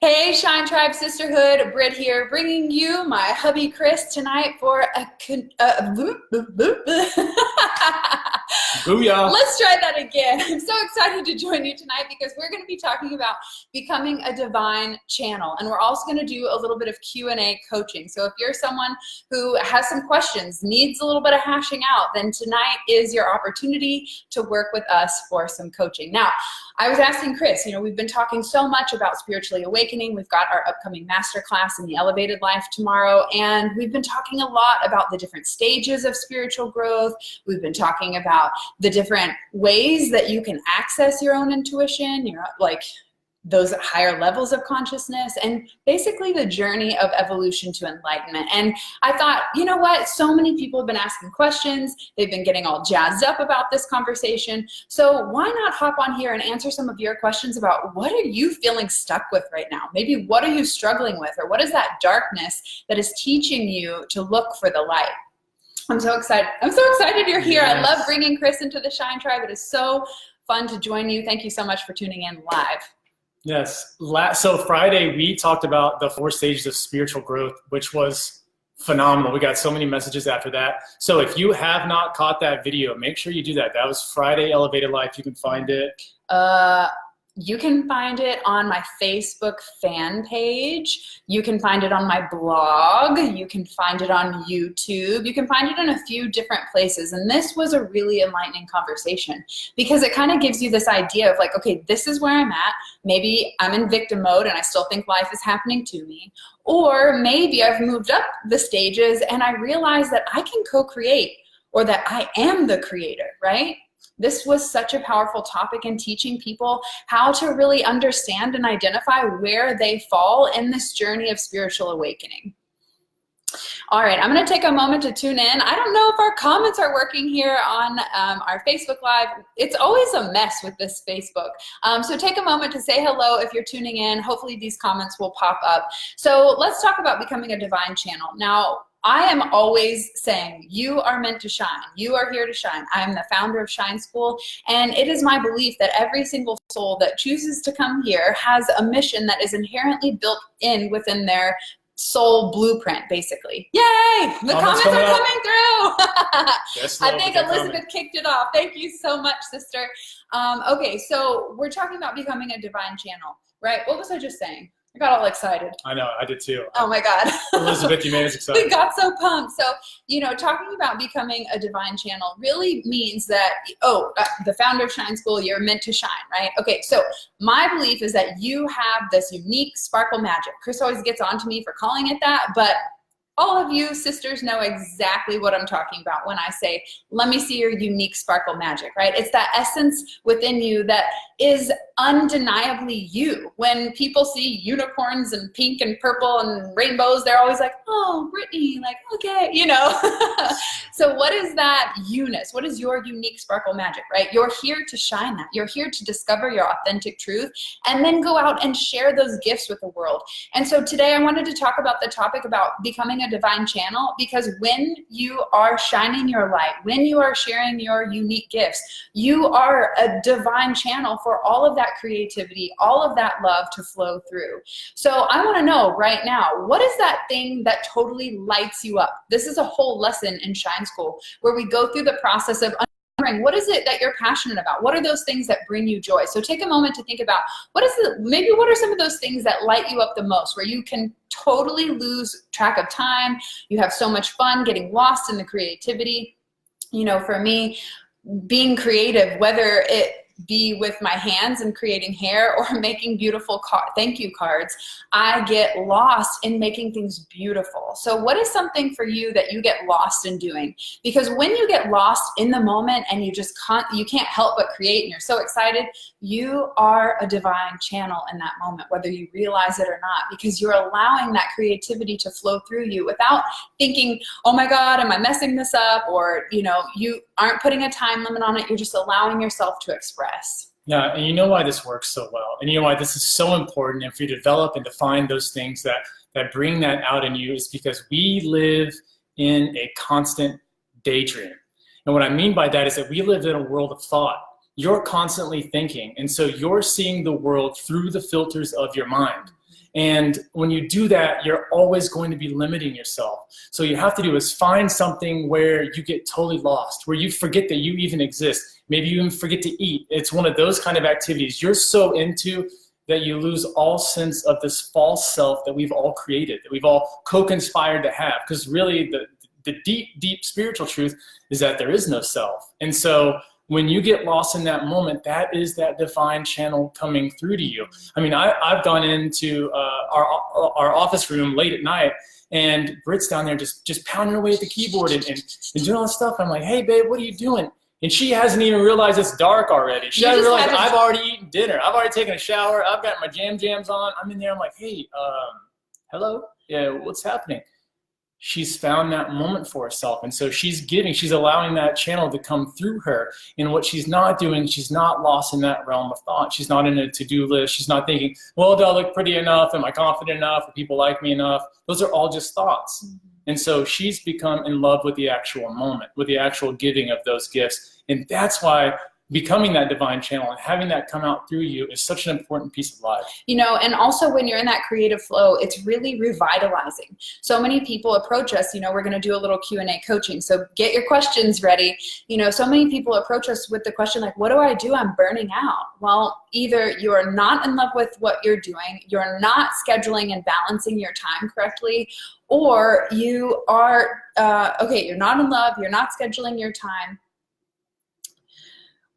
Hey, Shine Tribe Sisterhood, Britt here, bringing you my hubby Chris tonight for Booyah. Let's try that again. I'm so excited to join you tonight because we're going to be talking about becoming a divine channel, and we're also going to do a little bit of Q&A coaching. So if you're someone who has some questions, needs a little bit of hashing out, then tonight is your opportunity to work with us for some coaching. Now, I was asking Chris, we've been talking so much about spiritually awakening. We've got our upcoming masterclass in the elevated life tomorrow, and we've been talking a lot about the different stages of spiritual growth. We've been talking about the different ways that you can access your own intuition, those higher levels of consciousness, and basically the journey of evolution to enlightenment. And I thought, you know what? So many people have been asking questions. They've been getting all jazzed up about this conversation. So why not hop on here and answer some of your questions about what are you feeling stuck with right now? Maybe what are you struggling with? Or what is that darkness that is teaching you to look for the light? I'm so excited. I'm so excited you're here. Yes. I love bringing Chris into the Shine Tribe. It is so fun to join you. Thank you so much for tuning in live. Yes. So Friday, we talked about the 4 stages of spiritual growth, which was phenomenal. We got so many messages after that. So if you have not caught that video, make sure you do that. That was Friday Elevated Life. You can find it. You can find it on my Facebook fan page. You can find it on my blog. You can find it on YouTube. You can find it in a few different places. And this was a really enlightening conversation because it kind of gives you this idea of like, okay, this is where I'm at. Maybe I'm in victim mode and I still think life is happening to me. Or maybe I've moved up the stages and I realize that I can co-create, or that I am the creator, right? This was such a powerful topic in teaching people how to really understand and identify where they fall in this journey of spiritual awakening. All right, I'm going to take a moment to tune in. I don't know if our comments are working here on our Facebook Live. It's always a mess with this Facebook. So take a moment to say hello if you're tuning in. Hopefully these comments will pop up. So let's talk about becoming a divine channel. Now, I am always saying you are meant to shine. You are here to shine. I am the founder of Shine School, and it is my belief that every single soul that chooses to come here has a mission that is inherently built in within their soul blueprint, basically. Yay! The comments are coming through. I think Elizabeth kicked it off. Thank you so much, sister. Okay, so we're talking about becoming a divine channel, right? What was I just saying? I got all excited. I know, I did too. Oh my God. Elizabeth, you made us excited. We got so pumped. So, talking about becoming a divine channel really means that, the founder of Shine School, you're meant to shine, right? Okay, so my belief is that you have this unique sparkle magic. Chris always gets on to me for calling it that, but all of you sisters know exactly what I'm talking about when I say, let me see your unique sparkle magic, right? It's that essence within you that is undeniably you. When people see unicorns and pink and purple and rainbows, they're always like, oh, Brittany, like, okay, So what is that you-ness? What is your unique sparkle magic, right? You're here to shine that. You're here to discover your authentic truth and then go out and share those gifts with the world. And so today I wanted to talk about the topic about becoming a divine channel, because when you are shining your light, when you are sharing your unique gifts, you are a divine channel for all of that creativity, all of that love to flow through. So I want to know right now, what is that thing that totally lights you up? This is a whole lesson in Shine School where we go through the process of what is it that you're passionate about? What are those things that bring you joy? So take a moment to think about what are some of those things that light you up the most, where you can totally lose track of time. You have so much fun getting lost in the creativity. For me, being creative, whether it be with my hands and creating hair or making beautiful thank you cards, I get lost in making things beautiful. So what is something for you that you get lost in doing? Because when you get lost in the moment and you can't help but create and you're so excited, you are a divine channel in that moment, whether you realize it or not, because you're allowing that creativity to flow through you without thinking, oh my God, am I messing this up? Or, you aren't putting a time limit on it. You're just allowing yourself to express. Yeah, and you know why this works so well, and you know why this is so important, and for you to develop and define those things that bring that out in you, is because we live in a constant daydream. And what I mean by that is that we live in a world of thought. You're constantly thinking, and so you're seeing the world through the filters of your mind. And when you do that, you're always going to be limiting yourself. So you have to do is find something where you get totally lost, where you forget that you even exist. Maybe you even forget to eat. It's one of those kind of activities you're so into that you lose all sense of this false self that we've all created, that we've all co-conspired to have. Because really the deep, deep spiritual truth is that there is no self. And so when you get lost in that moment, that is that divine channel coming through to you. I mean, I've gone into our office room late at night, and Britt's down there just pounding away at the keyboard and doing all this stuff. I'm like, hey, babe, what are you doing? And she hasn't even realized it's dark already. She hasn't realized I've already eaten dinner. I've already taken a shower. I've got my jams on. I'm in there. I'm like, hey, hello? Yeah, what's happening? She's found that moment for herself. And so she's allowing that channel to come through her. And what she's not doing, she's not lost in that realm of thought. She's not in a to-do list. She's not thinking, well, do I look pretty enough? Am I confident enough? Do people like me enough? Those are all just thoughts. Mm-hmm. And so she's become in love with the actual moment, with the actual giving of those gifts. And that's why becoming that divine channel and having that come out through you is such an important piece of life. You know, and also when you're in that creative flow, it's really revitalizing. So many people approach us, you know, we're going to do a little Q&A coaching. So get your questions ready. You know, so many people approach us with the question like, what do I do? I'm burning out. Well, either you are not in love with what you're doing, you're not scheduling and balancing your time correctly, or you are, you're not in love, you're not scheduling your time,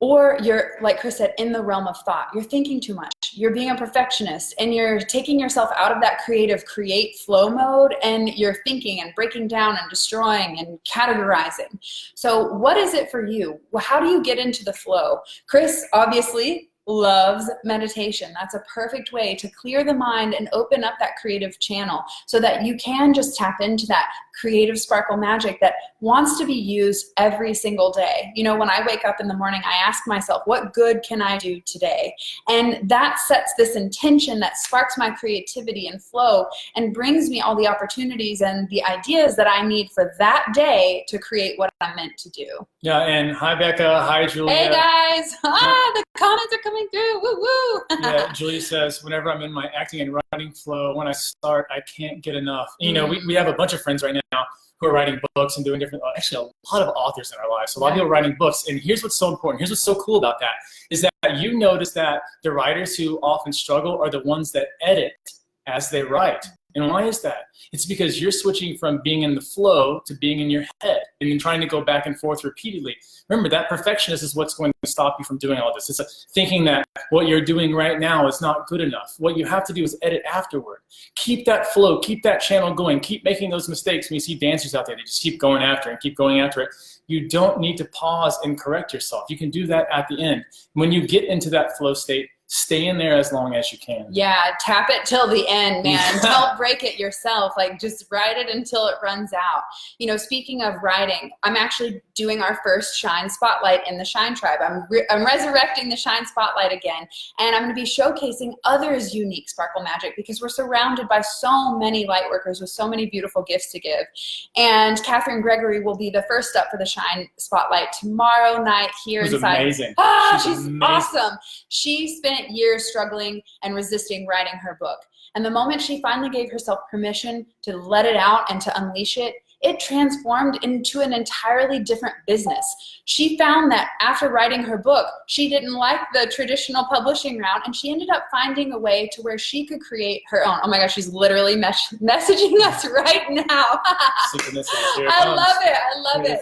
or you're, like Chris said, in the realm of thought. You're thinking too much. You're being a perfectionist, and you're taking yourself out of that create flow mode, and you're thinking and breaking down and destroying and categorizing. So what is it for you? Well, how do you get into the flow? Chris obviously loves meditation. That's a perfect way to clear the mind and open up that creative channel so that you can just tap into that creative sparkle magic that wants to be used every single day. You know, when I wake up in the morning, I ask myself, what good can I do today? And that sets this intention that sparks my creativity and flow and brings me all the opportunities and the ideas that I need for that day to create what I'm meant to do. Yeah, and hi, Becca. Hi, Julia. Hey, guys. The comments are coming through. Woo, woo. Yeah, Julia says, whenever I'm in my acting and writing flow, when I start, I can't get enough. You know, we have a bunch of friends right now who are writing books and doing different, actually a lot of authors in our lives. So a lot of people writing books. And here's what's so important. Here's what's so cool about that is that you notice that the writers who often struggle are the ones that edit as they write. And why is that? It's because you're switching from being in the flow to being in your head and then trying to go back and forth repeatedly. Remember, that perfectionist is what's going to stop you from doing all this. It's thinking that what you're doing right now is not good enough. What you have to do is edit afterward. Keep that flow, keep that channel going, keep making those mistakes. When you see dancers out there, they just keep going after it and keep going after it. You don't need to pause and correct yourself. You can do that at the end. When you get into that flow state, stay in there as long as you can. Yeah, tap it till the end, man. Don't break it yourself. Like, just write it until it runs out. You know, speaking of writing, I'm actually doing our first Shine Spotlight in the Shine Tribe. I'm resurrecting the Shine Spotlight again, and I'm going to be showcasing others' unique sparkle magic because we're surrounded by so many light workers with so many beautiful gifts to give. And Catherine Gregory will be the first up for the Shine Spotlight tomorrow night here inside. Amazing. She's amazing. Awesome. She spent years struggling and resisting writing her book. And the moment she finally gave herself permission to let it out and to unleash it, it transformed into an entirely different business. She found that after writing her book, she didn't like the traditional publishing route, and she ended up finding a way to where she could create her own. Oh my gosh, she's literally messaging us right now. I love it. I love it.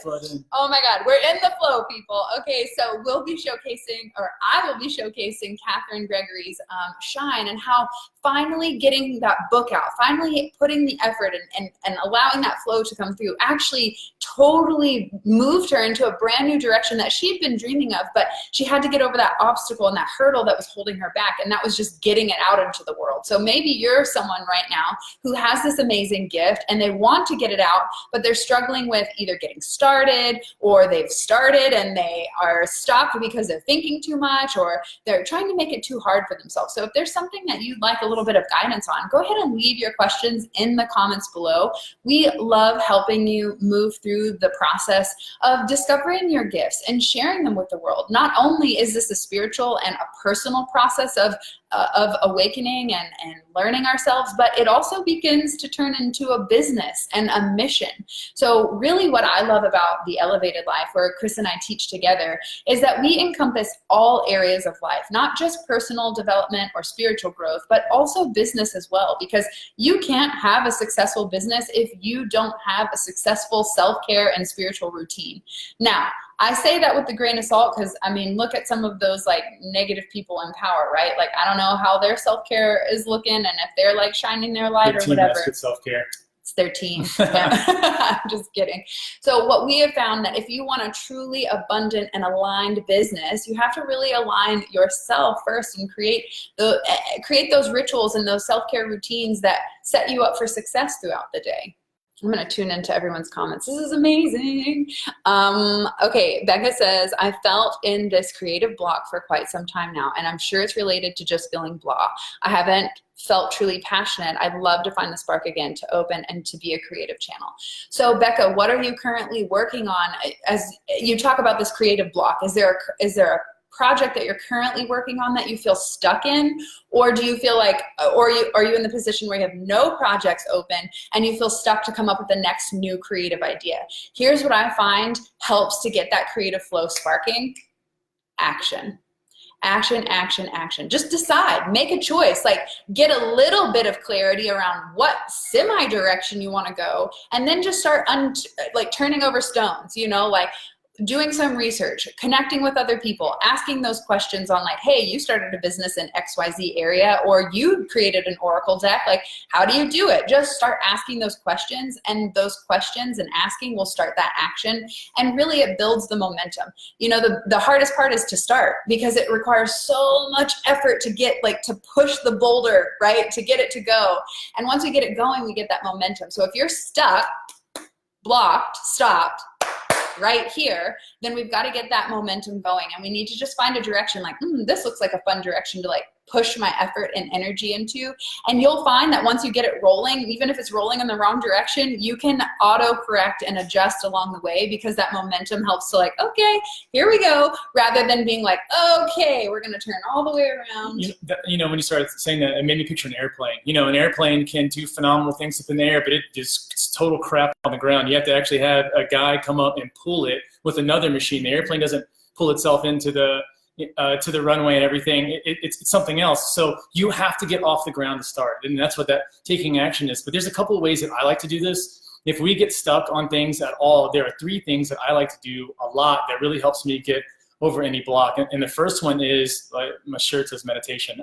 Oh my God, we're in the flow, people. Okay, so we'll be showcasing, or I will be showcasing Catherine Gregory's Shine and how finally getting that book out, finally putting the effort and allowing that flow to come through actually totally moved her into a brand new direction that she'd been dreaming of, but she had to get over that obstacle and that hurdle that was holding her back, and that was just getting it out into the world. So maybe you're someone right now who has this amazing gift and they want to get it out, but they're struggling with either getting started, or they've started and they are stopped because they're thinking too much, or they're trying to make it too hard for themselves. So if there's something that you'd like a little bit of guidance on, go ahead and leave your questions in the comments below. We love helping you move through the process of discovering your gifts and sharing them with the world. Not only is this a spiritual and a personal process of of awakening and learning ourselves, but it also begins to turn into a business and a mission. So really what I love about the Elevated Life, where Chris and I teach together, is that we encompass all areas of life, not just personal development or spiritual growth, but also business as well, because you can't have a successful business if you don't have a successful self-care and spiritual routine. Now, I say that with a grain of salt because, I mean, look at some of those like negative people in power, right? Like, I don't know how their self-care is looking and if they're like shining their light or whatever. Good self-care. It's their team. I'm just kidding. So what we have found that if you want a truly abundant and aligned business, you have to really align yourself first and create those rituals and those self-care routines that set you up for success throughout the day. I'm going to tune into everyone's comments. This is amazing. Okay, Becca says, I felt in this creative block for quite some time now, and I'm sure it's related to just feeling blah. I haven't felt truly passionate. I'd love to find the spark again to open and to be a creative channel. So Becca, what are you currently working on as you talk about this creative block? Is there a project that you're currently working on that you feel stuck in, or do you feel like, or are you in the position where you have no projects open and you feel stuck to come up with the next new creative idea? Here's what I find helps to get that creative flow sparking: action. Action, action, action. Just decide, make a choice, like get a little bit of clarity around what semi-direction you want to go, and then just start turning over stones, you know, like doing some research, connecting with other people, asking those questions on like, hey, you started a business in XYZ area, or you created an Oracle deck. Like, how do you do it? Just start asking those questions, and those questions and asking will start that action. And really it builds the momentum. You know, the hardest part is to start, because it requires so much effort to get to push the boulder, right? To get it to go. And once we get it going, we get that momentum. So if you're stuck, blocked, stopped, right here, then we've got to get that momentum going, and we need to just find a direction like, this looks like a fun direction to like push my effort and energy into. And you'll find that once you get it rolling, even if it's rolling in the wrong direction, you can auto correct and adjust along the way, because that momentum helps to like, okay, here we go, rather than being like, okay, we're going to turn all the way around. You know, when you started saying that, it made me picture an airplane. You know, an airplane can do phenomenal things up in the air, but it's total crap on the ground. You have to actually have a guy come up and pull it with another machine. The airplane doesn't pull itself into the runway and everything. It's something else. So you have to get off the ground to start. And that's what that taking action is. But there's a couple of ways that I like to do this. If we get stuck on things at all, there are 3 things that I like to do a lot that really helps me get over any block. And the first one is, like my shirt says, meditation.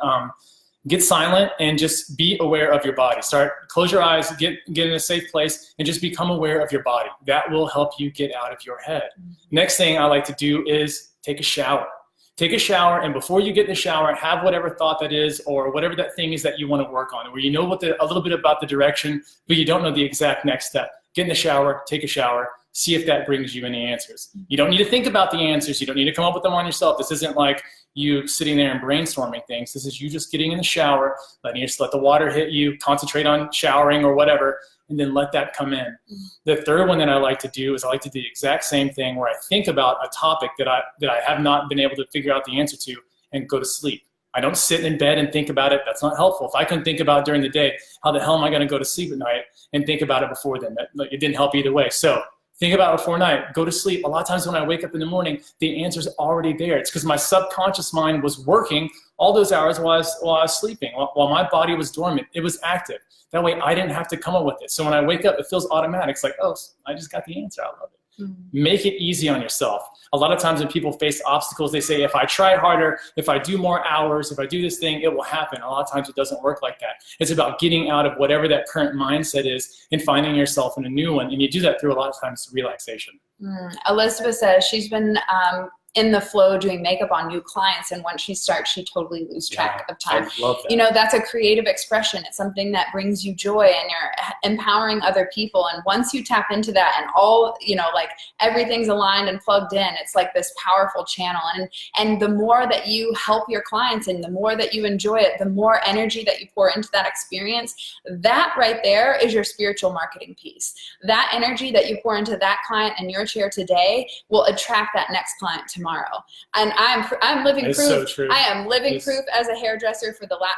Get silent and just be aware of your body. Close your eyes, get in a safe place, and just become aware of your body. That will help you get out of your head. Next thing I like to do is take a shower. Take a shower, and before you get in the shower, have whatever thought that is, or whatever that thing is that you want to work on, where you know a little bit about the direction, but you don't know the exact next step. Get in the shower, take a shower, see if that brings you any answers. You don't need to think about the answers. You don't need to come up with them on yourself. This isn't like you sitting there and brainstorming things. This is you just getting in the shower, letting you just let the water hit you, concentrate on showering or whatever, and then let that come in. The third one that I like to do is I like to do the exact same thing, where I think about a topic that I have not been able to figure out the answer to, and go to sleep. I don't sit in bed and think about it. That's not helpful. If I couldn't think about it during the day, how the hell am I going to go to sleep at night and think about it before then? It didn't help either way. So think about it before night, go to sleep. A lot of times when I wake up in the morning, the answer's already there. It's because my subconscious mind was working all those hours while I was sleeping, while my body was dormant. It was active. That way I didn't have to come up with it. So when I wake up, it feels automatic. It's like, oh, I just got the answer. I love it. Make it easy on yourself. A lot of times when people face obstacles, they say, if I try harder, if I do more hours, if I do this thing, it will happen. A lot of times it doesn't work like that. It's about getting out of whatever that current mindset is and finding yourself in a new one. And you do that through a lot of times relaxation. Elizabeth says she's been in the flow doing makeup on new clients, and once she starts, she totally loses track of time. I love that. You know, that's a creative expression. It's something that brings you joy, and you're empowering other people. And once you tap into that, and all, you know, like everything's aligned and plugged in, it's like this powerful channel. And the more that you help your clients and the more that you enjoy it, the more energy that you pour into that experience, that right there is your spiritual marketing piece. That energy that you pour into that client in your chair today will attract that next client tomorrow. tomorrow. And I'm living proof. So true. I am living proof as a hairdresser for the last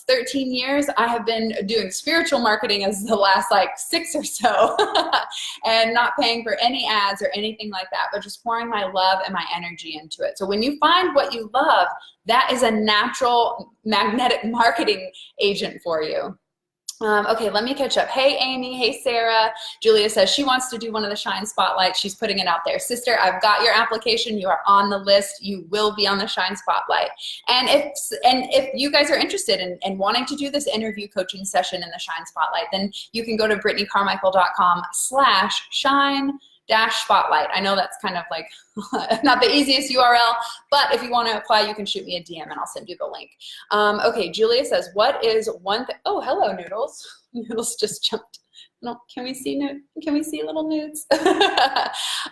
13 years. I have been doing spiritual marketing as the last like 6 or so and not paying for any ads or anything like that, but just pouring my love and my energy into it. So when you find what you love, that is a natural magnetic marketing agent for you. Okay, let me catch up. Hey, Amy. Hey, Sarah. Julia says she wants to do one of the Shine Spotlights. She's putting it out there. Sister, I've got your application. You are on the list. You will be on the Shine Spotlight. And if you guys are interested in wanting to do this interview coaching session in the Shine Spotlight, then you can go to brittanycarmichael.com/shine-spotlight. I know that's kind of like not the easiest URL, but if you want to apply, you can shoot me a DM and I'll send you the link. Okay, Julia says, what is one thing? Oh, hello, Noodles. Noodles just jumped. No, can we see little nudes?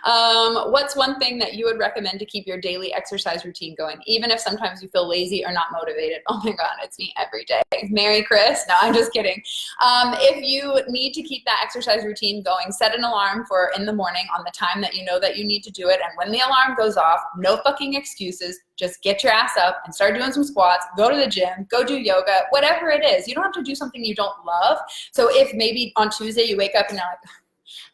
What's one thing that you would recommend to keep your daily exercise routine going, even if sometimes you feel lazy or not motivated? Oh my God, it's me every day. Mary Chris? No, I'm just kidding. If you need to keep that exercise routine going, set an alarm for in the morning on the time that you know that you need to do it. And when the alarm goes off, no fucking excuses. Just get your ass up and start doing some squats, go to the gym, go do yoga, whatever it is. You don't have to do something you don't love. So if maybe on Tuesday you wake up and you're like,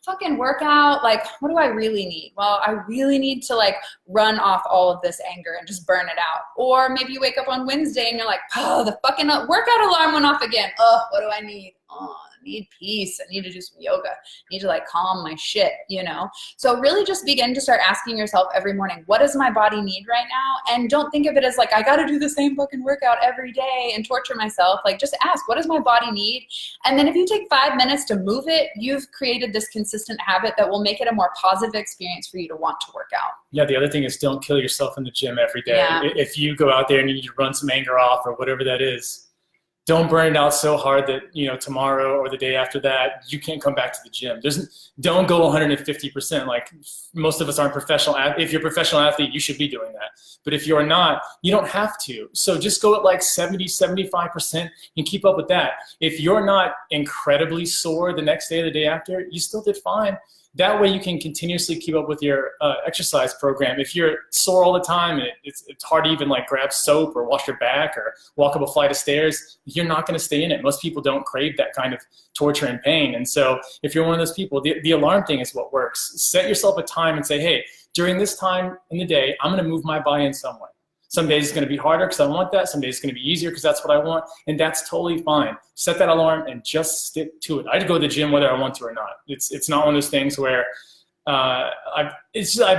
fucking workout, like what do I really need? Well, I really need to like run off all of this anger and just burn it out. Or maybe you wake up on Wednesday and you're like, oh, the fucking workout alarm went off again. Oh, what do I need? Oh, I need peace. I need to do some yoga. I need to like calm my shit, you know? So really just begin to start asking yourself every morning, what does my body need right now? And don't think of it as like, I got to do the same fucking workout every day and torture myself. Like just ask, what does my body need? And then if you take 5 minutes to move it, you've created this consistent habit that will make it a more positive experience for you to want to work out. Yeah, the other thing is don't kill yourself in the gym every day. Yeah. If you go out there and you need to run some anger off or whatever that is, don't burn it out so hard that, you know, tomorrow or the day after that, you can't come back to the gym. Don't go 150%. Like most of us aren't professional. If you're a professional athlete, you should be doing that. But if you're not, you don't have to. So just go at like 70, 75% and keep up with that. If you're not incredibly sore the next day or the day after, you still did fine. That way you can continuously keep up with your exercise program. If you're sore all the time and it's hard to even like grab soap or wash your back or walk up a flight of stairs, you're not going to stay in it. Most people don't crave that kind of torture and pain. And so if you're one of those people, the alarm thing is what works. Set yourself a time and say, hey, during this time in the day, I'm going to move my body in some way. Some days it's going to be harder because I want that. Some days it's going to be easier because that's what I want. And that's totally fine. Set that alarm and just stick to it. I'd go to the gym whether I want to or not. It's not one of those things where I've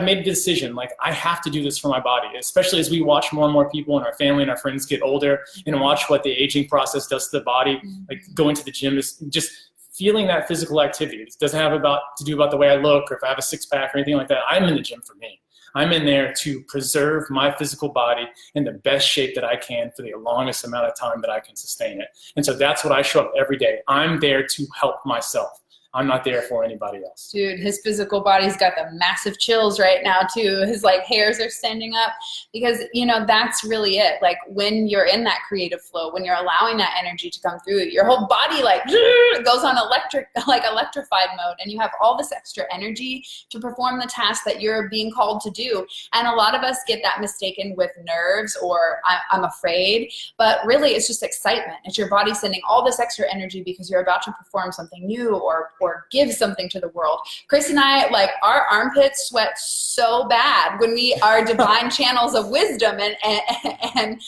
made a decision. Like I have to do this for my body, especially as we watch more and more people in our family and our friends get older and watch what the aging process does to the body. Like going to the gym is just feeling that physical activity. It doesn't have to do about the way I look or if I have a six pack or anything like that. I'm in the gym for me. I'm in there to preserve my physical body in the best shape that I can for the longest amount of time that I can sustain it. And so that's what I show up every day. I'm there to help myself. I'm not there for anybody else. Dude, his physical body's got the massive chills right now too. His like hairs are standing up because, you know, that's really it. Like when you're in that creative flow, when you're allowing that energy to come through, your whole body like goes on electrified mode and you have all this extra energy to perform the task that you're being called to do. And a lot of us get that mistaken with nerves or I'm afraid, but really it's just excitement. It's your body sending all this extra energy because you're about to perform something new or give something to the world. Chris and I, like our armpits sweat so bad when we are divine channels of wisdom and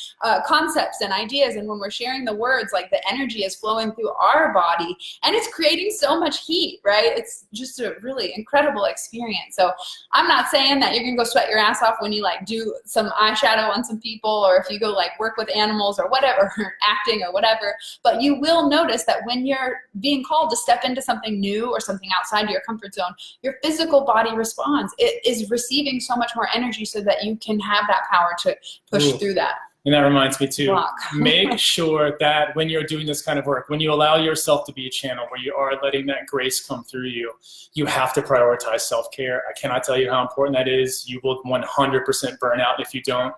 concepts and ideas. And when we're sharing the words, like the energy is flowing through our body and it's creating so much heat, right? It's just a really incredible experience. So I'm not saying that you're gonna go sweat your ass off when you like do some eyeshadow on some people or if you go like work with animals or whatever, or acting or whatever, but you will notice that when you're being called to step into something new or something outside your comfort zone, your physical body responds. It is receiving so much more energy so that you can have that power to push through that. And that reminds me too, make sure that when you're doing this kind of work, when you allow yourself to be a channel where you are letting that grace come through you, you have to prioritize self-care. I cannot tell you how important that is. You will 100% burn out if you don't.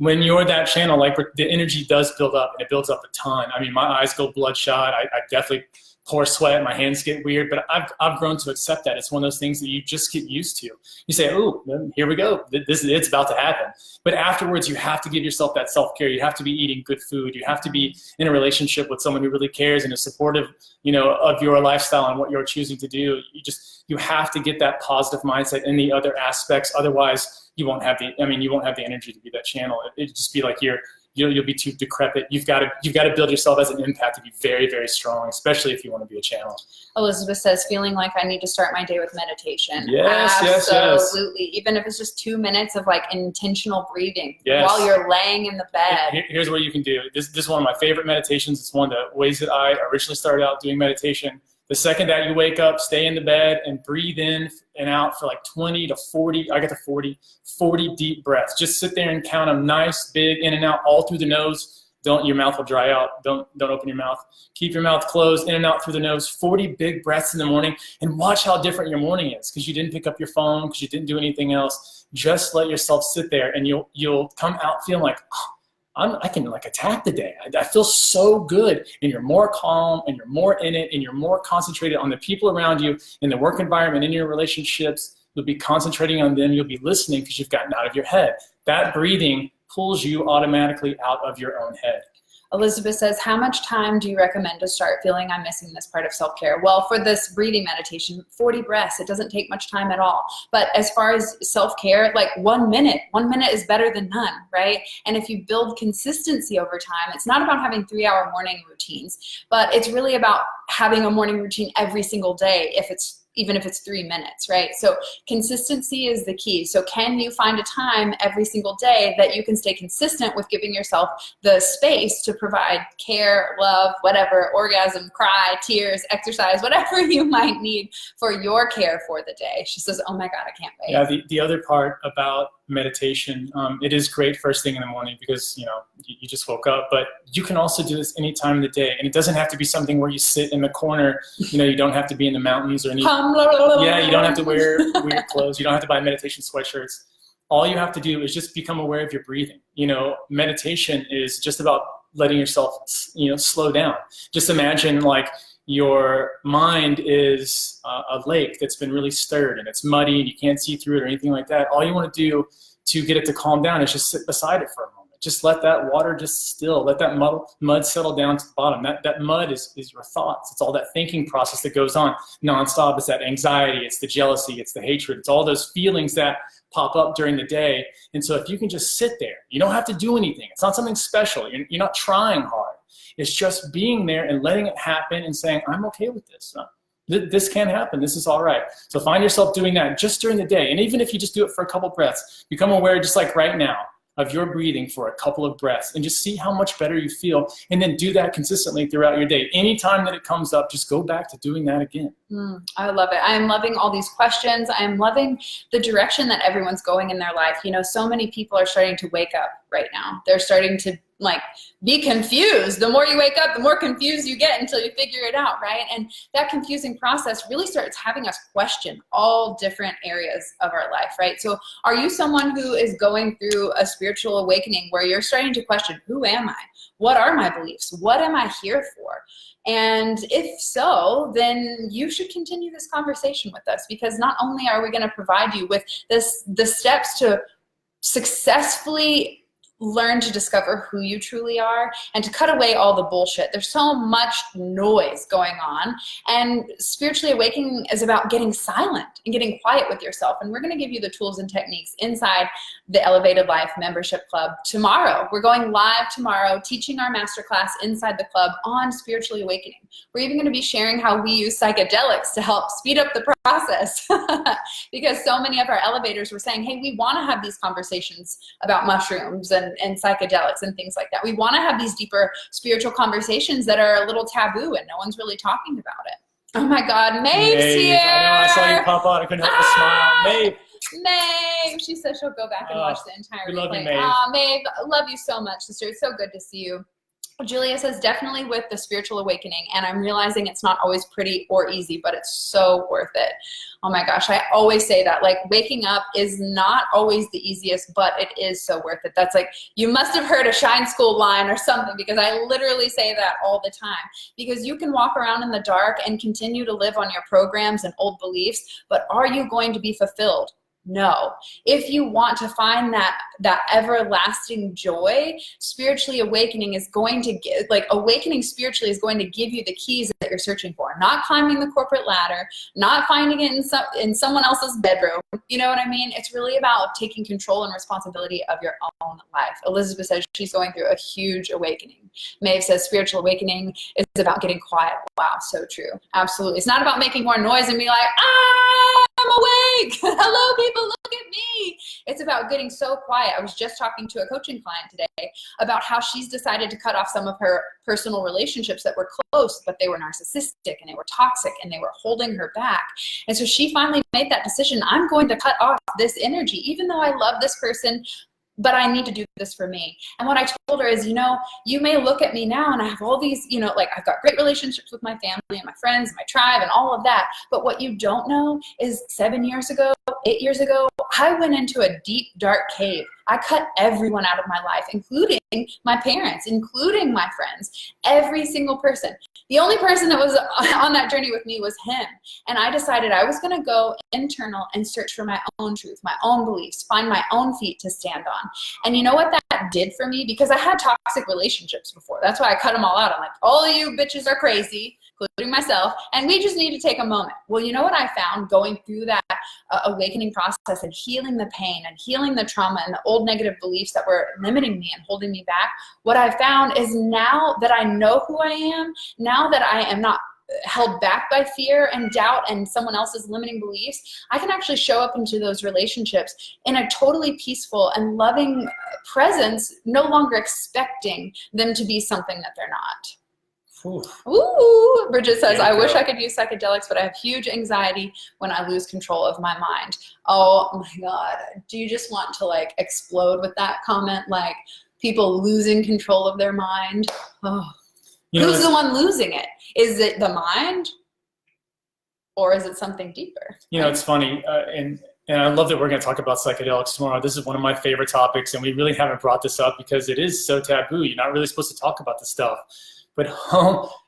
when you're that channel, like the energy does build up, and it builds up a ton. I mean, my eyes go bloodshot. I definitely pour sweat. My hands get weird, but I've grown to accept that. It's one of those things that you just get used to. You say, oh, here we go. It's about to happen. But afterwards, you have to give yourself that self-care. You have to be eating good food. You have to be in a relationship with someone who really cares and is supportive, of your lifestyle and what you're choosing to do. You have to get that positive mindset in the other aspects. Otherwise, you won't have the energy to be that channel. It'd just be like you'll be too decrepit. You've got to build yourself as an empath to be very, very strong, especially if you want to be a channel. Elizabeth says, feeling like I need to start my day with meditation. Yes, absolutely. Yes. Even if it's just 2 minutes of like intentional breathing while you're laying in the bed. Here's what you can do. This is one of my favorite meditations. It's one of the ways that I originally started out doing meditation. The second that you wake up, stay in the bed and breathe in and out for like 20 to 40, I get to 40 deep breaths. Just sit there and count them nice, big, in and out, all through the nose. Your mouth will dry out. Don't open your mouth. Keep your mouth closed, in and out through the nose. 40 big breaths in the morning, and watch how different your morning is because you didn't pick up your phone, because you didn't do anything else. Just let yourself sit there, and you'll come out feeling like, I can like attack the day. I feel so good, and you're more calm, and you're more in it, and you're more concentrated on the people around you, in the work environment, in your relationships. You'll be concentrating on them. You'll be listening because you've gotten out of your head. That breathing pulls you automatically out of your own head. Elizabeth says, how much time do you recommend to start feeling I'm missing this part of self-care? Well, for this breathing meditation, 40 breaths, it doesn't take much time at all. But as far as self-care, like 1 minute is better than none, right? And if you build consistency over time, it's not about having 3-hour morning routines, but it's really about having a morning routine every single day, even if it's 3 minutes, right? So consistency is the key. So can you find a time every single day that you can stay consistent with giving yourself the space to provide care, love, whatever, orgasm, cry, tears, exercise, whatever you might need for your care for the day? She says, oh my God, I can't wait. Yeah, the other part about meditation, it is great first thing in the morning because, you just woke up, but you can also do this any time of the day. And it doesn't have to be something where you sit in the corner, you don't have to be in the mountains or anything. You don't have to wear weird clothes. You don't have to buy meditation sweatshirts. All you have to do is just become aware of your breathing. Meditation is just about letting yourself, slow down. Just imagine like your mind is a lake that's been really stirred and it's muddy and you can't see through it or anything like that. All you want to do to get it to calm down is just sit beside it for a moment. Just let that water just still. Let that mud settle down to the bottom. That mud is your thoughts. It's all that thinking process that goes on nonstop. It's that anxiety. It's the jealousy. It's the hatred. It's all those feelings that pop up during the day. And so if you can just sit there, you don't have to do anything. It's not something special. You're not trying hard. It's just being there and letting it happen and saying, I'm okay with this. This can happen. This is all right. So find yourself doing that just during the day. And even if you just do it for a couple breaths, become aware just like right now of your breathing for a couple of breaths and just see how much better you feel. And then do that consistently throughout your day. Anytime that it comes up, just go back to doing that again. I love it. I'm loving all these questions. I'm loving the direction that everyone's going in their life. So many people are starting to wake up right now. They're starting to be confused. The more you wake up, the more confused you get until you figure it out, right? And that confusing process really starts having us question all different areas of our life, right? So are you someone who is going through a spiritual awakening where you're starting to question, who am I? What are my beliefs? What am I here for? And if so, then you should continue this conversation with us, because not only are we going to provide you with the steps to successfully learn to discover who you truly are and to cut away all the bullshit. There's so much noise going on, and spiritually awakening is about getting silent and getting quiet with yourself. And we're going to give you the tools and techniques inside the Elevated Life Membership Club tomorrow. We're going live tomorrow, teaching our masterclass inside the club on spiritually awakening. We're even going to be sharing how we use psychedelics to help speed up the process because so many of our elevators were saying, hey, we want to have these conversations about mushrooms and psychedelics and things like that. We want to have these deeper spiritual conversations that are a little taboo and no one's really talking about it. Oh my God, Maeve's here. I know, I saw you pop out. I couldn't help but smile. Maeve, she said she'll go back and watch the entire we love replay. you, Maeve. Maeve, love you so much, sister. It's so good to see you. Julia says, definitely with the spiritual awakening, and I'm realizing it's not always pretty or easy, but it's so worth it. Oh my gosh, I always say that, like, waking up is not always the easiest, but it is so worth it. That's like, you must have heard a Shine School line or something, because I literally say that all the time. Because you can walk around in the dark and continue to live on your programs and old beliefs, but are you going to be fulfilled? No. If you want to find that everlasting joy, spiritually awakening is going to give, like, awakening spiritually is going to give you the keys that you're searching for. Not climbing the corporate ladder, not finding it in someone else's bedroom. You know what I mean? It's really about taking control and responsibility of your own life. Elizabeth says she's going through a huge awakening. Maeve says spiritual awakening is about getting quiet. Wow, so true. Absolutely. It's not about making more noise and being like, I'm awake. Hello, people, look at me. It's about getting so quiet. I was just talking to a coaching client today about how she's decided to cut off some of her personal relationships that were close, but they were narcissistic and they were toxic and they were holding her back. And so she finally made that decision. I'm going to cut off this energy, even though I love this person, but I need to do this for me. And what I told her is, you know, you may look at me now and I have all these, you know, like, I've got great relationships with my family and my friends, and my tribe and all of that. But what you don't know is 7 years ago, 8 years ago, I went into a deep, dark cave. I cut everyone out of my life, including my parents, including my friends, every single person. The only person that was on that journey with me was him. And I decided I was going to go internal and search for my own truth, my own beliefs, find my own feet to stand on. And you know what that did for me? Because I had toxic relationships before. That's why I cut them all out. I'm like, all of you bitches are crazy, including myself, and we just need to take a moment. Well, you know what I found going through that awakening process and healing the pain and healing the trauma and the old negative beliefs that were limiting me and holding me back? What I found is, now that I know who I am, now that I am not held back by fear and doubt and someone else's limiting beliefs, I can actually show up into those relationships in a totally peaceful and loving presence, no longer expecting them to be something that they're not. Ooh, Bridget says, I wish I could use psychedelics, but I have huge anxiety when I lose control of my mind. Oh my God. Do you just want to, like, explode with that comment? Like, people losing control of their mind? Oh. Who's the one losing it? Is it the mind, or is it something deeper? You know, it's funny, and I love that we're going to talk about psychedelics tomorrow. This is one of my favorite topics, and we really haven't brought this up because it is so taboo. You're not really supposed to talk about this stuff. But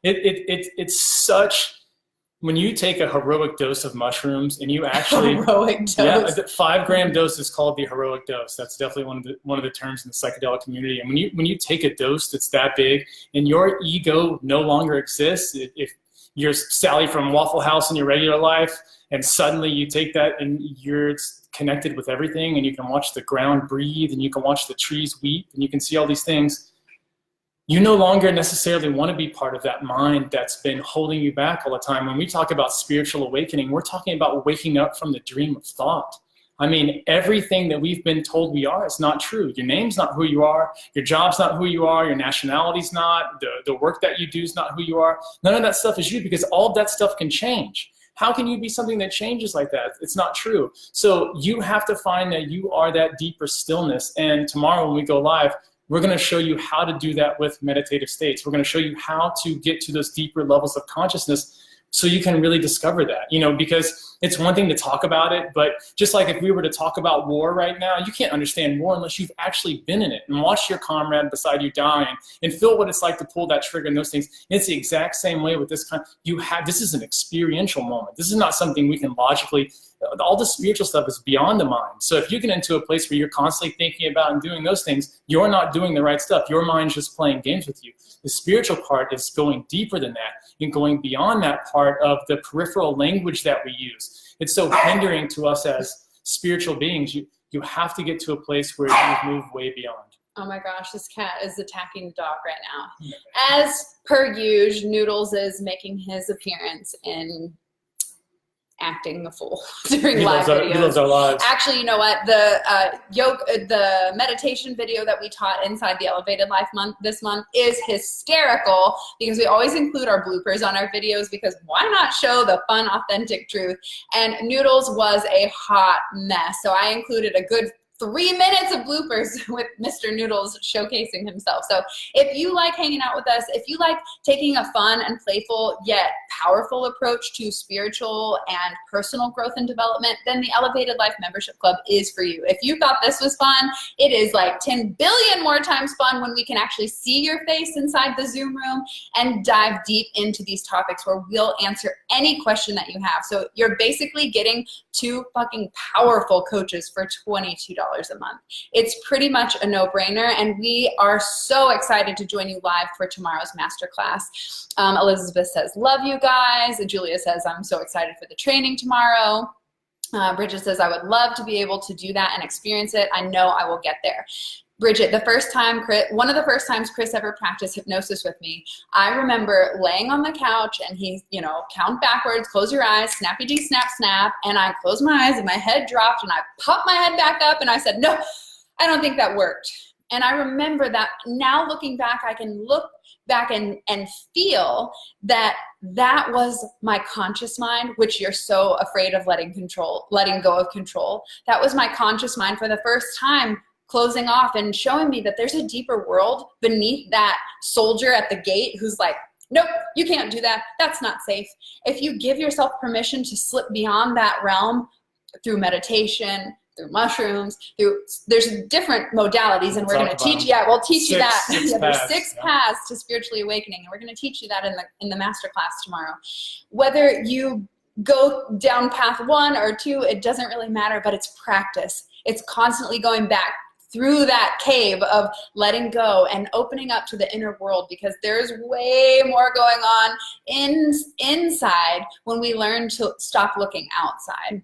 it's such, when you take a heroic dose of mushrooms and you actually heroic dose. Yeah, the 5-gram dose is called the heroic dose. That's definitely one of the terms in the psychedelic community. And when you take a dose that's that big and your ego no longer exists, if you're Sally from Waffle House in your regular life and suddenly you take that and you're connected with everything, and you can watch the ground breathe and you can watch the trees weep and you can see all these things, you no longer necessarily want to be part of that mind that's been holding you back all the time. When we talk about spiritual awakening, we're talking about waking up from the dream of thought. I mean, everything that we've been told we are is not true. Your name's not who you are. Your job's not who you are. Your nationality's not. The work that you do is not who you are. None of that stuff is you, because all of that stuff can change. How can you be something that changes like that? It's not true. So you have to find that you are that deeper stillness. And tomorrow when we go live, we're going to show you how to do that with meditative states. We're going to show you how to get to those deeper levels of consciousness so you can really discover that, you know, because it's one thing to talk about it, but just like if we were to talk about war right now, you can't understand war unless you've actually been in it and watched your comrade beside you die and feel what it's like to pull that trigger and those things. And it's the exact same way with this kind. This is an experiential moment. This is not something we can logically, all the spiritual stuff is beyond the mind. So if you get into a place where you're constantly thinking about and doing those things, you're not doing the right stuff. Your mind's just playing games with you. The spiritual part is going deeper than that and going beyond that part of the peripheral language that we use. It's so hindering to us as spiritual beings. You have to get to a place where you move way beyond. Oh my gosh, this cat is attacking the dog right now. As per usual, Noodles is making his appearance in acting the fool during live videos. He loves our lives. Actually, you know what? The meditation video that we taught inside the Elevated Life month this month is hysterical, because we always include our bloopers on our videos, because why not show the fun, authentic truth? And Noodles was a hot mess, so I included a good 3 minutes of bloopers with Mr. Noodles showcasing himself. So if you like hanging out with us, if you like taking a fun and playful yet powerful approach to spiritual and personal growth and development, then the Elevated Life Membership Club is for you. If you thought this was fun, it is like 10 billion more times fun when we can actually see your face inside the Zoom room and dive deep into these topics where we'll answer any question that you have. So you're basically getting 2 fucking powerful coaches for $22 a month. It's pretty much a no-brainer, and we are so excited to join you live for tomorrow's masterclass. Elizabeth says, love you guys. And Julia says, I'm so excited for the training tomorrow. Bridget says, I would love to be able to do that and experience it. I know I will get there. Bridget, one of the first times Chris ever practiced hypnosis with me, I remember laying on the couch and he, count backwards, close your eyes, snappy D, snap, snap. And I closed my eyes and my head dropped and I popped my head back up and I said, no, I don't think that worked. And I remember that now looking back, I can look back and feel that was my conscious mind, which you're so afraid of letting go of control. That was my conscious mind for the first time, closing off and showing me that there's a deeper world beneath that soldier at the gate who's like, nope, you can't do that. That's not safe. If you give yourself permission to slip beyond that realm through meditation, through mushrooms, there's different modalities, and we're going to teach, we'll teach you that. There's 6 paths to spiritually awakening, and we're going to teach you that in the masterclass tomorrow. Whether you go down path 1 or 2, it doesn't really matter, but it's practice. It's constantly going back through that cave of letting go and opening up to the inner world, because there's way more going on inside when we learn to stop looking outside.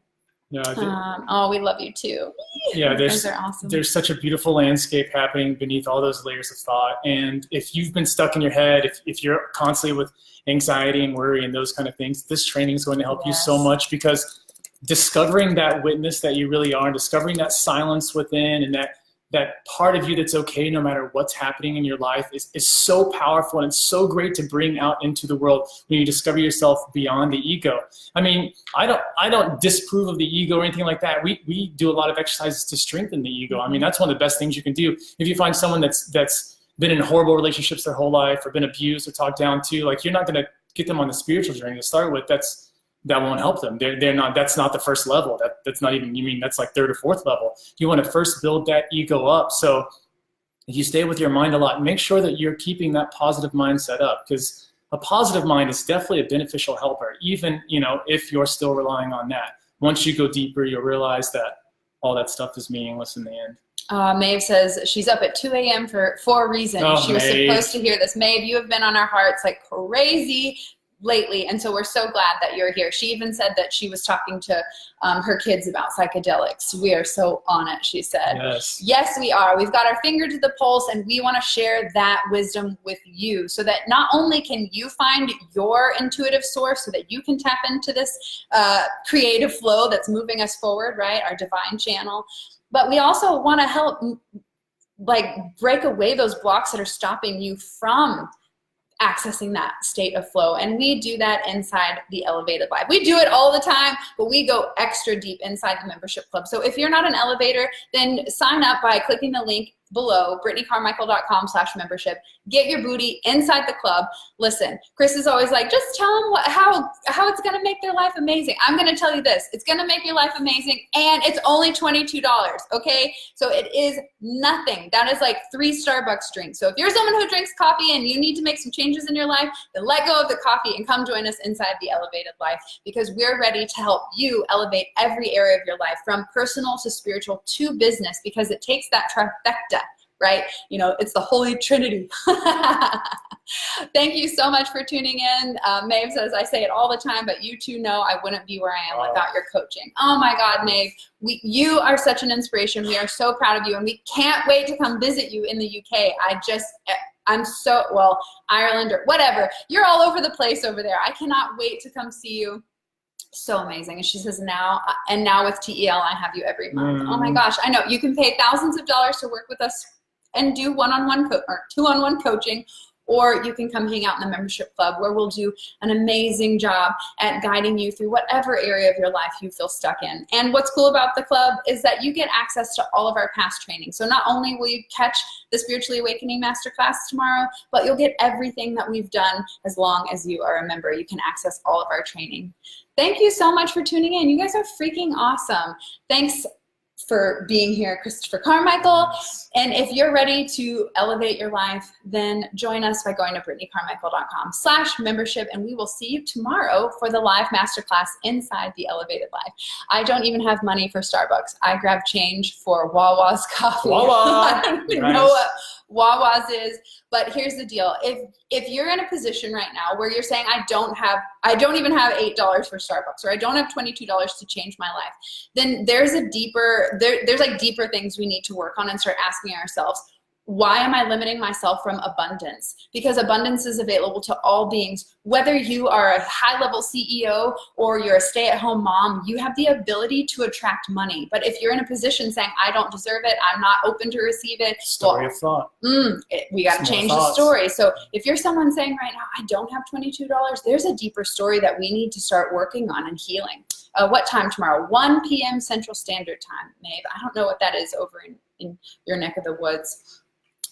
Yeah, we love you too. Yeah, those are awesome. There's such a beautiful landscape happening beneath all those layers of thought. And if you've been stuck in your head, if you're constantly with anxiety and worry and those kind of things, this training is going to help you so much, because discovering that witness that you really are, and discovering that silence within, and that part of you that's okay no matter what's happening in your life is so powerful, and it's so great to bring out into the world when you discover yourself beyond the ego. I mean, I don't disapprove of the ego or anything like that. We do a lot of exercises to strengthen the ego. I mean, that's one of the best things you can do. If you find someone that's been in horrible relationships their whole life, or been abused or talked down to, like, you're not going to get them on the spiritual journey to start with. That won't help them. They're not. That's not the first level. That's not even. You mean that's like 3rd or 4th level. You want to first build that ego up. So if you stay with your mind a lot, make sure that you're keeping that positive mindset up, because a positive mind is definitely a beneficial helper. Even if you're still relying on that. Once you go deeper, you'll realize that all that stuff is meaningless in the end. Maeve says she's up at 2 a.m. for a reason. She was supposed to hear this. Maeve, you have been on our hearts like crazy lately, and so we're so glad that you're here. She even said that she was talking to her kids about psychedelics. We are so on it, she said. Yes, we are. We've got our finger to the pulse, and we want to share that wisdom with you, so that not only can you find your intuitive source, so that you can tap into this creative flow that's moving us forward, right? Our divine channel. But we also want to help break away those blocks that are stopping you from accessing that state of flow. And we do that inside the Elevated Life. We do it all the time, but we go extra deep inside the membership club. So if you're not an elevator, then sign up by clicking the link below, brittanycarmichael.com/membership. Get your booty inside the club. Listen, Chris is always like, just tell them how it's going to make their life amazing. I'm going to tell you this. It's going to make your life amazing, and it's only $22, okay? So it is nothing. That is like 3 Starbucks drinks. So if you're someone who drinks coffee and you need to make some changes in your life, then let go of the coffee and come join us inside the Elevated Life, because we're ready to help you elevate every area of your life, from personal to spiritual to business, because it takes that trifecta, right? It's the Holy Trinity. Thank you so much for tuning in. Maeve says, I say it all the time, but you two know I wouldn't be where I am without your coaching. Oh my God, Maeve, you are such an inspiration. We are so proud of you, and we can't wait to come visit you in the UK. Ireland or whatever. You're all over the place over there. I cannot wait to come see you. So amazing. And she says, now with TEL, I have you every month. Oh my gosh, I know. You can pay thousands of dollars to work with us and do one-on-one or two-on-one coaching, or you can come hang out in the membership club where we'll do an amazing job at guiding you through whatever area of your life you feel stuck in. And what's cool about the club is that you get access to all of our past training. So not only will you catch the Spiritually Awakening Masterclass tomorrow, but you'll get everything that we've done as long as you are a member. You can access all of our training. Thank you so much for tuning in. You guys are freaking awesome. Thanks for being here, Christopher Carmichael. And if you're ready to elevate your life, then join us by going to brittanycarmichael.com/membership, and we will see you tomorrow for the live masterclass inside the Elevated Life. I don't even have money for Starbucks. I grab change for Wawa's coffee. Wawa. I don't even know what Wawa's is, but here's the deal. If you're in a position right now where you're saying, I don't even have $8 for Starbucks, or I don't have $22 to change my life, then there's like deeper things we need to work on and start asking ourselves, why am I limiting myself from abundance? Because abundance is available to all beings. Whether you are a high-level CEO or you're a stay-at-home mom, you have the ability to attract money. But if you're in a position saying, I don't deserve it, I'm not open to receive it. Story of thought. We got to change the story. So if you're someone saying right now, I don't have $22, there's a deeper story that we need to start working on and healing. What time tomorrow? 1 p.m. Central Standard Time, Maeve. I don't know what that is over in your neck of the woods.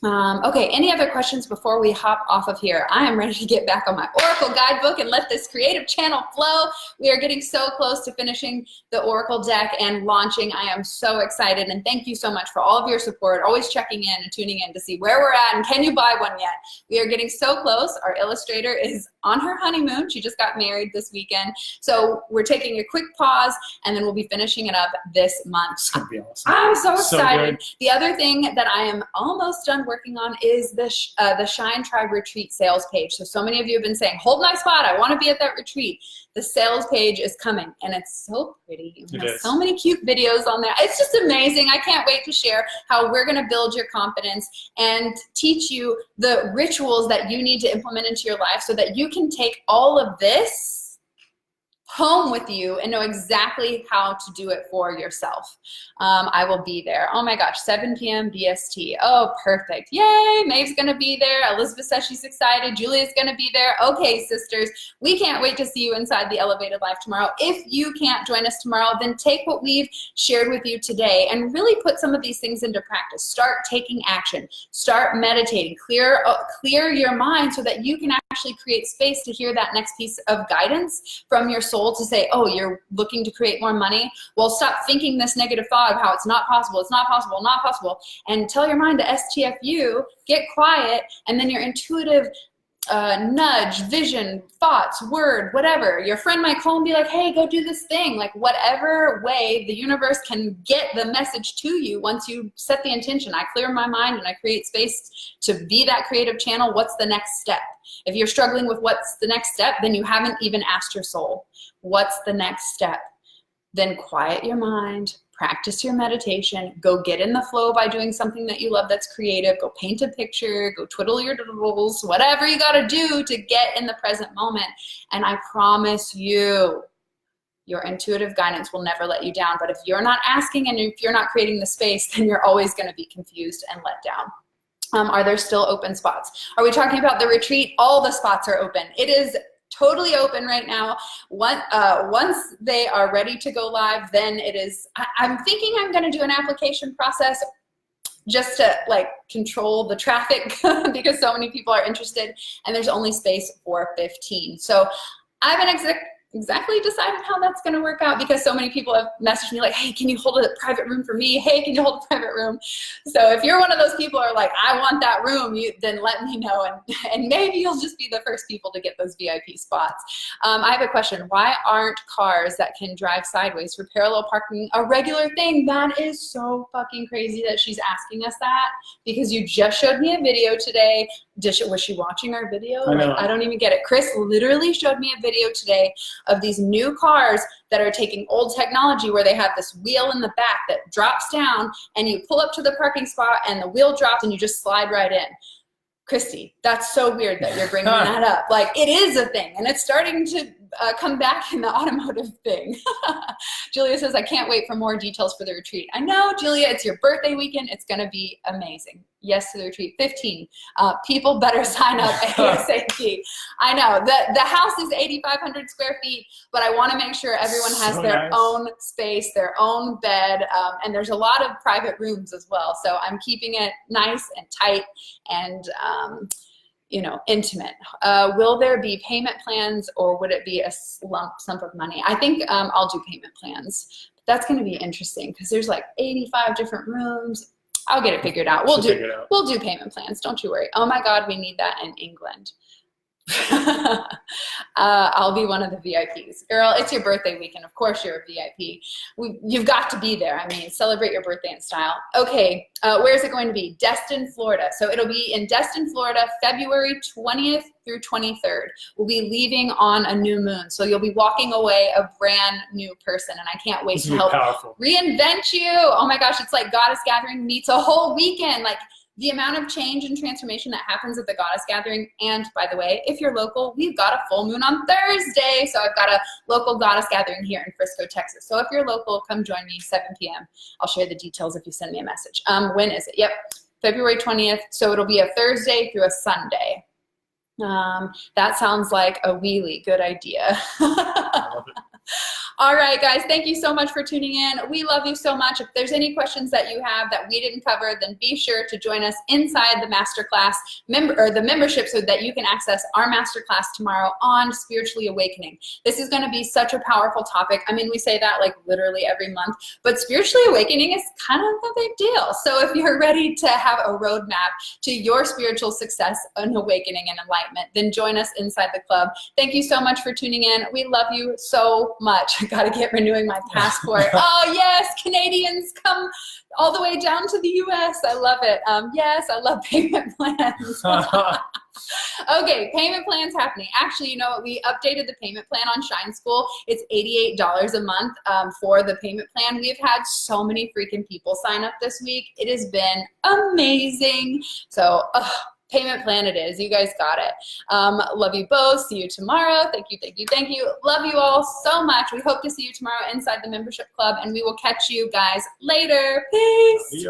Okay, any other questions before we hop off of here? I am ready to get back on my Oracle guidebook and let this creative channel flow. We are getting so close to finishing the Oracle deck and launching. I am so excited, and thank you so much for all of your support, always checking in and tuning in to see where we're at and can you buy one yet. We are getting so close. Our illustrator is on her honeymoon. She just got married this weekend. So we're taking a quick pause, and then we'll be finishing it up this month. It's gonna be awesome. I'm so excited. So the other thing that I am almost done working on is the Shine Tribe Retreat sales page. So many of you have been saying, hold my spot, I want to be at that retreat. The sales page is coming, and it's so pretty. There's so many cute videos on there. It's just amazing. I can't wait to share how we're going to build your confidence and teach you the rituals that you need to implement into your life so that you can take all of this home with you and know exactly how to do it for yourself. I will be there. Oh my gosh, 7 p.m. BST. Oh, perfect. Yay, Maeve's gonna be there. Elizabeth says she's excited. Julia's gonna be there. Okay, sisters, we can't wait to see you inside the Elevated Life tomorrow. If you can't join us tomorrow, then take what we've shared with you today and really put some of these things into practice. Start taking action. Start meditating. Clear your mind so that you can actually create space to hear that next piece of guidance from your soul to say, oh, you're looking to create more money? Well, stop thinking this negative thought of how it's not possible, not possible, and tell your mind to STFU, get quiet, and then your intuitive nudge, vision, thoughts, word, whatever. Your friend might call and be like, hey, go do this thing. Like whatever way the universe can get the message to you once you set the intention. I clear my mind and I create space to be that creative channel. What's the next step? If you're struggling with what's the next step, then you haven't even asked your soul, what's the next step? Then quiet your mind, practice your meditation, go get in the flow by doing something that you love that's creative, go paint a picture, go twiddle your doodles, whatever you gotta do to get in the present moment. And I promise you, your intuitive guidance will never let you down. But if you're not asking and if you're not creating the space, then you're always gonna be confused and let down. Are there still open spots? Are we talking about the retreat? All the spots are open. It is totally open right now. Once they are ready to go live, then it is, I'm thinking I'm gonna do an application process just to like control the traffic because so many people are interested and there's only space for 15. So I haven't exactly decided how that's going to work out because so many people have messaged me like, hey, can you hold a private room for me? Hey, can you hold a private room? So if you're one of those people who are like, I want that room, then let me know, and maybe you'll just be the first people to get those VIP spots. I have a question. Why aren't cars that can drive sideways for parallel parking a regular thing? That is so fucking crazy that she's asking us that because you just showed me a video today. Was she watching our video? I don't even get it. Chris literally showed me a video today of these new cars that are taking old technology where they have this wheel in the back that drops down and you pull up to the parking spot and the wheel drops and you just slide right in. Christy, that's so weird that you're bringing that up. Like, it is a thing, and it's starting to come back in the automotive thing. Julia says, I can't wait for more details for the retreat. I know, Julia, it's your birthday weekend. It's going to be amazing. Yes to the retreat. 15. People better sign up ASAP. I know. The house is 8,500 square feet, but I want to make sure everyone has their own space, their own bed, and there's a lot of private rooms as well. So I'm keeping it nice and tight and you know, intimate. Will there be payment plans, or would it be a lump sum of money? I think I'll do payment plans. That's going to be interesting because there's like 85 different rooms. I'll get it figured out. We'll do payment plans. Don't you worry. Oh my God, we need that in England. I'll be one of the VIPs. Girl, it's your birthday weekend. Of course you're a VIP. You've got to be there. I mean, celebrate your birthday in style. Okay, where's it going to be? Destin, Florida. So it'll be in Destin, Florida, February 20th through 23rd. We'll be leaving on a new moon. So you'll be walking away a brand new person. And I can't wait to help reinvent you. Oh my gosh, it's like Goddess Gathering meets a whole weekend. Like, the amount of change and transformation that happens at the Goddess Gathering. And by the way, if you're local, we've got a full moon on Thursday. So I've got a local Goddess Gathering here in Frisco, Texas. So if you're local, come join me 7 p.m. I'll share the details if you send me a message. When is it? Yep, February 20th. So it'll be a Thursday through a Sunday. That sounds like a really good idea. I love it. All right, guys, thank you so much for tuning in. We love you so much. If there's any questions that you have that we didn't cover, then be sure to join us inside the masterclass the membership so that you can access our masterclass tomorrow on spiritually awakening. This is going to be such a powerful topic. I mean, we say that like literally every month, but spiritually awakening is kind of a big deal. So if you're ready to have a roadmap to your spiritual success and awakening and enlightenment, then join us inside the club. Thank you so much for tuning in. We love you so much. I got to get renewing my passport. Oh yes, Canadians, come all the way down to the US. I love it. Yes, I love payment plans. Okay, payment plans happening. Actually, you know what? We updated the payment plan on Shine School. It's $88 a month for the payment plan. We've had so many freaking people sign up this week. It has been amazing. So, payment plan it is. You guys got it. Love you both. See you tomorrow. Thank you, thank you, thank you. Love you all so much. We hope to see you tomorrow inside the membership club, and we will catch you guys later. Peace.